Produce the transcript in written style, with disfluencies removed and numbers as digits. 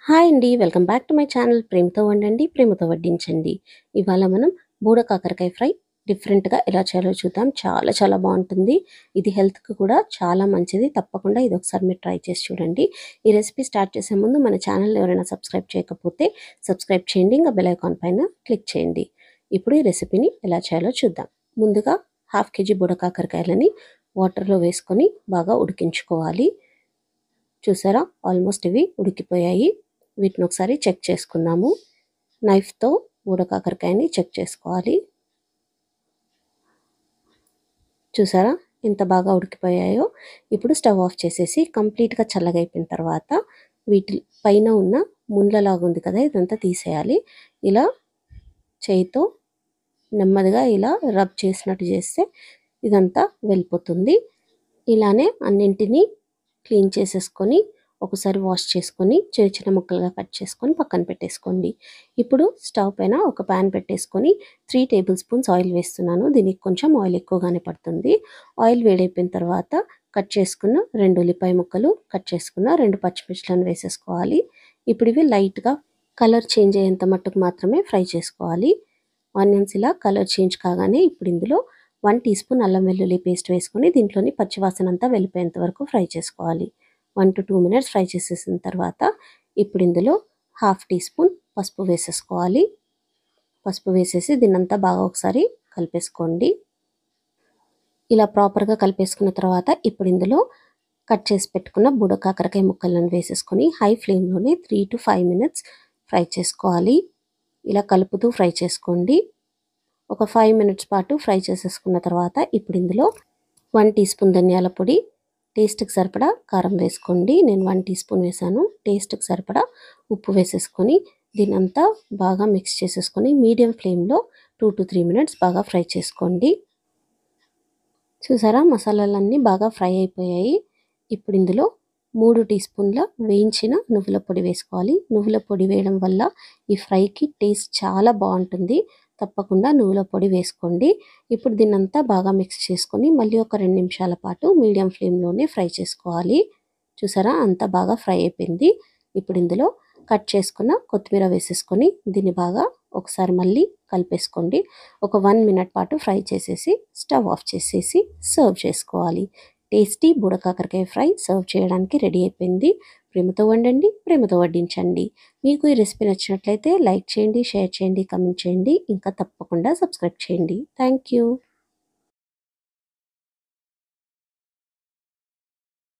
Hi అండి. Welcome back to my channel. ప్రేమతో వండండి, ప్రేమతో వడ్డించండి. ఇవాళ మనం బూడ కాకరకాయ ఫ్రై డిఫరెంట్‌గా ఎలా చేయాలో చూద్దాం. చాలా చాలా బావుంటుంది. ఇది హెల్త్‌కి కూడా చాలా మంచిది. తప్పకుండా ఇదొకసారి మీరు ట్రై చేసి చూడండి. ఈ రెసిపీ స్టార్ట్ చేసే ముందు మన ఛానల్‌ని ఎవరైనా సబ్స్క్రైబ్ చేయకపోతే సబ్స్క్రైబ్ చేయండి. ఇంకా బెల్ ఐకాన్ పైన క్లిక్ చేయండి. ఇప్పుడు ఈ రెసిపీని ఎలా చేయాలో చూద్దాం. ముందుగా హాఫ్ కేజీ బూడ కాకరకాయలని వాటర్‌లో వేసుకొని బాగా ఉడికించుకోవాలి. చూసారా? ఆల్మోస్ట్ ఇవి ఉడికిపోయాయి. వీటిని ఒకసారి చెక్ చేసుకుందాము. నైఫ్తో బూడ కాకరకాయని చెక్ చేసుకోవాలి. చూసారా ఎంత బాగా ఉడికిపోయాయో. ఇప్పుడు స్టవ్ ఆఫ్ చేసేసి కంప్లీట్గా చల్లగా అయిపోయిన తర్వాత వీటి పైన ఉన్న ముండ్లలాగా ఉంది కదా, ఇదంతా తీసేయాలి. ఇలా చేయితో నెమ్మదిగా ఇలా రబ్ చేసినట్టు చేస్తే ఇదంతా వెళ్ళిపోతుంది. ఇలానే అన్నింటినీ క్లీన్ చేసేసుకొని ఒకసారి వాష్ చేసుకొని చిన్న చిన్న ముక్కలుగా కట్ చేసుకొని పక్కన పెట్టేసుకోండి. ఇప్పుడు స్టవ్ పైన ఒక ప్యాన్ పెట్టేసుకొని 3 టేబుల్ స్పూన్స్ ఆయిల్ వేస్తున్నాను. దీనికి కొంచెం ఆయిల్ ఎక్కువగానే పడుతుంది. ఆయిల్ వేడైపోయిన తర్వాత కట్ చేసుకున్న 2 ఉల్లిపాయ ముక్కలు, కట్ చేసుకున్న 2 పచ్చిమిర్చిలను వేసేసుకోవాలి. ఇప్పుడు ఇవి లైట్గా కలర్ చేంజ్ అయ్యేంత మట్టుకు మాత్రమే ఫ్రై చేసుకోవాలి. ఆనియన్స్ ఇలా కలర్ చేంజ్ కాగానే ఇప్పుడు ఇందులో 1 టీ స్పూన్ అల్లం వెల్లుల్లి పేస్ట్ వేసుకొని దీంట్లోని పచ్చివాసన అంతా వెళ్ళిపోయేంత వరకు ఫ్రై చేసుకోవాలి. 1 to 2 మినిట్స్ ఫ్రై చేసేసిన తర్వాత ఇప్పుడు ఇందులో హాఫ్ టీ స్పూన్ పసుపు వేసేసుకోవాలి. పసుపు వేసేసి దీన్నంతా బాగా ఒకసారి కలిపేసుకోండి. ఇలా ప్రాపర్గా కలిపేసుకున్న తర్వాత ఇప్పుడు ఇందులో కట్ చేసి పెట్టుకున్న బుడ కాకరకాయ ముక్కలను వేసేసుకొని హై ఫ్లేమ్లోనే 3 to 5 మినిట్స్ ఫ్రై చేసుకోవాలి. ఇలా కలుపుతూ ఫ్రై చేసుకోండి. ఒక 5 మినిట్స్ పాటు ఫ్రై చేసేసుకున్న తర్వాత ఇప్పుడు ఇందులో 1 టీ స్పూన్ ధనియాల పొడి, టేస్ట్కి సరిపడా కారం వేసుకోండి. నేను 1 టీ స్పూన్ వేసాను. టేస్ట్కి సరిపడా ఉప్పు వేసేసుకొని దీనంతా బాగా మిక్స్ చేసేసుకొని మీడియం ఫ్లేమ్లో 2 to 3 మినిట్స్ బాగా ఫ్రై చేసుకోండి. చూసారా మసాలాలన్నీ బాగా ఫ్రై అయిపోయాయి. ఇప్పుడు ఇందులో 3 టీ స్పూన్ల వేయించిన నువ్వుల పొడి వేసుకోవాలి. నువ్వుల పొడి వేయడం వల్ల ఈ ఫ్రైకి టేస్ట్ చాలా బాగుంటుంది. తప్పకుండా నువ్వుల పొడి వేసుకోండి. ఇప్పుడు దీన్నంతా బాగా మిక్స్ చేసుకొని మళ్ళీ ఒక 2 నిమిషాల పాటు మీడియం ఫ్లేమ్లోనే ఫ్రై చేసుకోవాలి. చూసారా అంతా బాగా ఫ్రై అయిపోయింది. ఇప్పుడు ఇందులో కట్ చేసుకున్న కొత్తిమీర వేసేసుకొని దీన్ని బాగా ఒకసారి మళ్ళీ కలిపేసుకోండి. ఒక 1 మినిట్ పాటు ఫ్రై చేసేసి స్టవ్ ఆఫ్ చేసేసి సర్వ్ చేసుకోవాలి. టేస్టీ బుడ కాకరకాయ ఫ్రై సర్వ్ చేయడానికి రెడీ అయిపోయింది. ప్రేమతో వండండి, ప్రేమతో వడ్డించండి. మీకు ఈ రెసిపీ నచ్చినట్లయితే లైక్ చేయండి, షేర్ చేయండి, కామెంట్ చేయండి. ఇంకా తప్పకుండా సబ్స్క్రైబ్ చేయండి. Thank you.